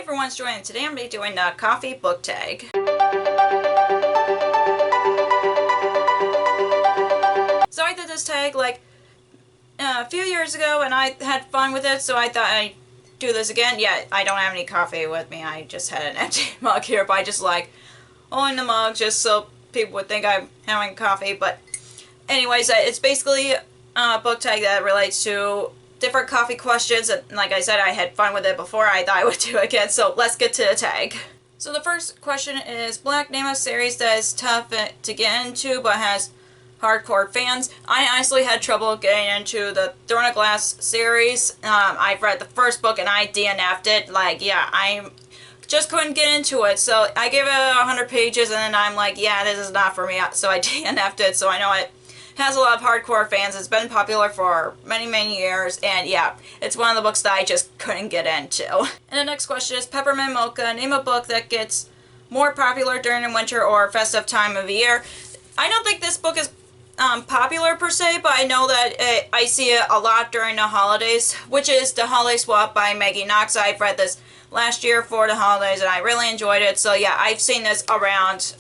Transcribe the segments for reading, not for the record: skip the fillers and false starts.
everyone's joining. Today I'm going to be doing a coffee book tag. So I did this tag like a few years ago and I had fun with it, so I thought I'd do this again. Yeah, I don't have any coffee with me. I just had an empty mug here, but I just like holding the mug just so people would think I'm having coffee. But anyways, it's basically a book tag that relates to different coffee questions, and like I said, I had fun with it before. I thought I would do it again, so let's get to the tag. So the first question is, Black, name a series that is tough to get into but has hardcore fans. I honestly had trouble getting into the Throne of Glass series. I've read the first book and I DNF'd it. Like, yeah, I just couldn't get into it. So I gave it 100 pages and then I'm like, yeah, this is not for me. So I DNF'd it. So I know it has a lot of hardcore fans. It's been popular for many years, and yeah, it's one of the books that I just couldn't get into. And the next question is, Peppermint Mocha, name a book that gets more popular during the winter or festive time of the year. I don't think this book is popular per se, but I know that I see it a lot during the holidays, which is The Holiday Swap by Maggie Knox. I've read this last year for the holidays and I really enjoyed it. So yeah, I've seen this around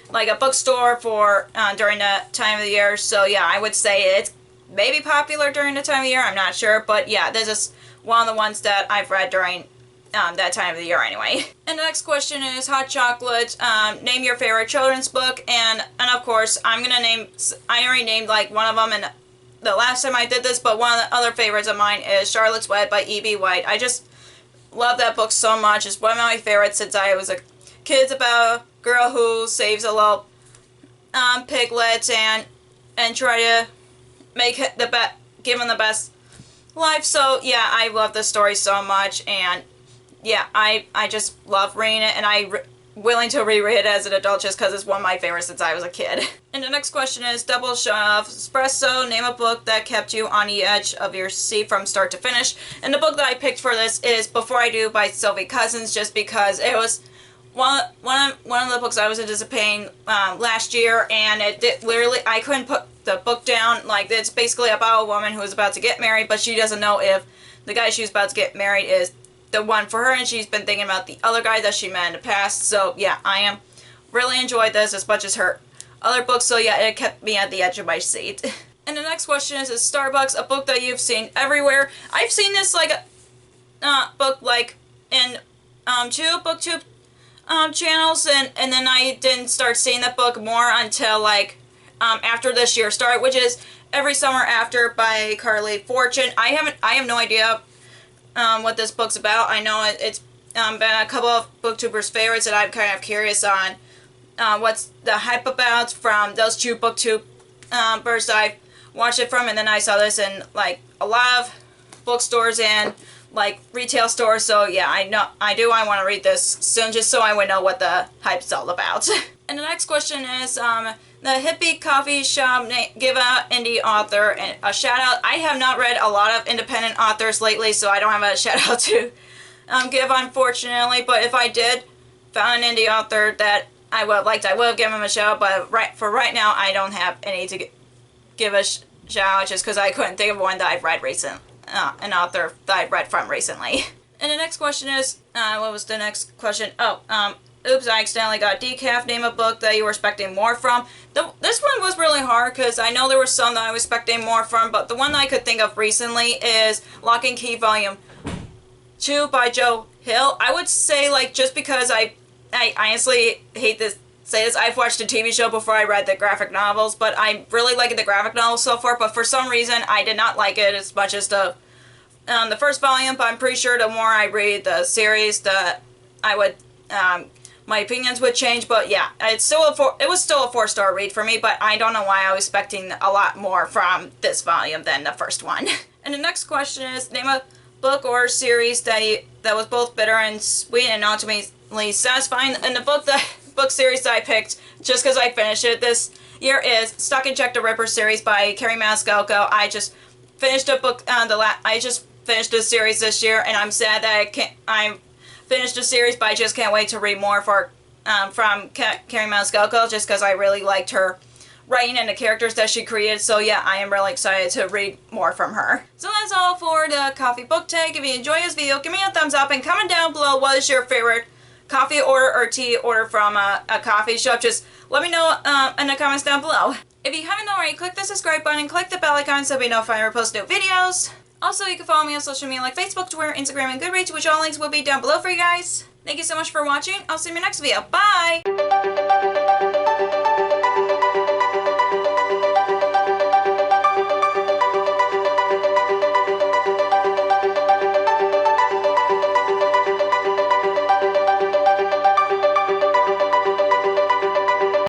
like a bookstore for during the time of the year. So yeah, I would say it's maybe popular during the time of the year. I'm not sure, but yeah, this is one of the ones that I've read during that time of the year anyway. And the next question is, Hot Chocolate, name your favorite children's book. And of course, I already named like one of them and the last time I did this, but one of the other favorites of mine is Charlotte's Web by E.B. White. I just love that book so much. It's one of my favorites since I was a kid. It's about a girl who saves a little piglet and try to make it give him the best life. So yeah, I love this story so much, and yeah, I just love reading it, and I'm willing to reread it as an adult just because it's one of my favorites since I was a kid. And the next question is, Double Shove Espresso, name a book that kept you on the edge of your seat from start to finish. And the book that I picked for this is Before I Do by Sylvie Cousins, just because it was one of the books I was anticipating last year, and literally I couldn't put the book down. Like, it's basically about a woman who is about to get married, but she doesn't know if the guy she's about to get married is the one for her, and she's been thinking about the other guy that she met in the past. So yeah, I am really enjoyed this as much as her other books. So yeah, it kept me at the edge of my seat. And the next question is Starbucks, a book that you've seen everywhere. I've seen this like book like in two booktube channels, and then I didn't start seeing that book more until like after this year started, which is Every Summer After by Carly Fortune. I have no idea what this book's about. I know it's been a couple of booktubers' favorites, and I'm kind of curious on what's the hype about from those two booktube birds I've watched it from, and then I saw this in like a lot of bookstores and like retail stores. So yeah, I want to read this soon just so I would know what the hype's all about. And the next question is, the Hippie Coffee Shop, give out indie author and a shout out. I have not read a lot of independent authors lately, so I don't have a shout out to give, unfortunately. But if I did found an indie author that I would have liked, I would have given him a shout out. But for right now, I don't have any to give a shout out, just because I couldn't think of one that I've read recently. An author that I've read from recently. And the next question is, what was the next question? Oh, oops, I accidentally got decaf. Name a book that you were expecting more from. This one was really hard because I know there were some that I was expecting more from, but the one that I could think of recently is Lock and Key Volume 2 by Joe Hill. I would say, like, just because I honestly hate to say this, I've watched a TV show before I read the graphic novels, but I'm really liking the graphic novels so far, but for some reason I did not like it as much as the first volume. But I'm pretty sure the more I read the series, my opinions would change. But yeah, it was still a 4-star read for me, but I don't know why I was expecting a lot more from this volume than the first one. And the next question is, name a book or series that was both bitter and sweet and ultimately satisfying. And the book series that I picked, just because I finished it this year, is Stuck in Jack the Ripper series by Kerri Maniscalco. I just finished a book I just finished a series this year, and I'm sad that I finished a series, but I just can't wait to read more from Kerri Maniscalco, just because I really liked her writing and the characters that she created. So yeah, I am really excited to read more from her. So that's all for the coffee book tag. If you enjoyed this video, give me a thumbs up and comment down below what is your favorite coffee order or tea order from a coffee shop. Just let me know in the comments down below. If you haven't already, click the subscribe button and click the bell icon so you'll be notified when I post new videos. Also, you can follow me on social media like Facebook, Twitter, Instagram, and Goodreads, which all links will be down below for you guys. Thank you so much for watching. I'll see you in my next video. Bye!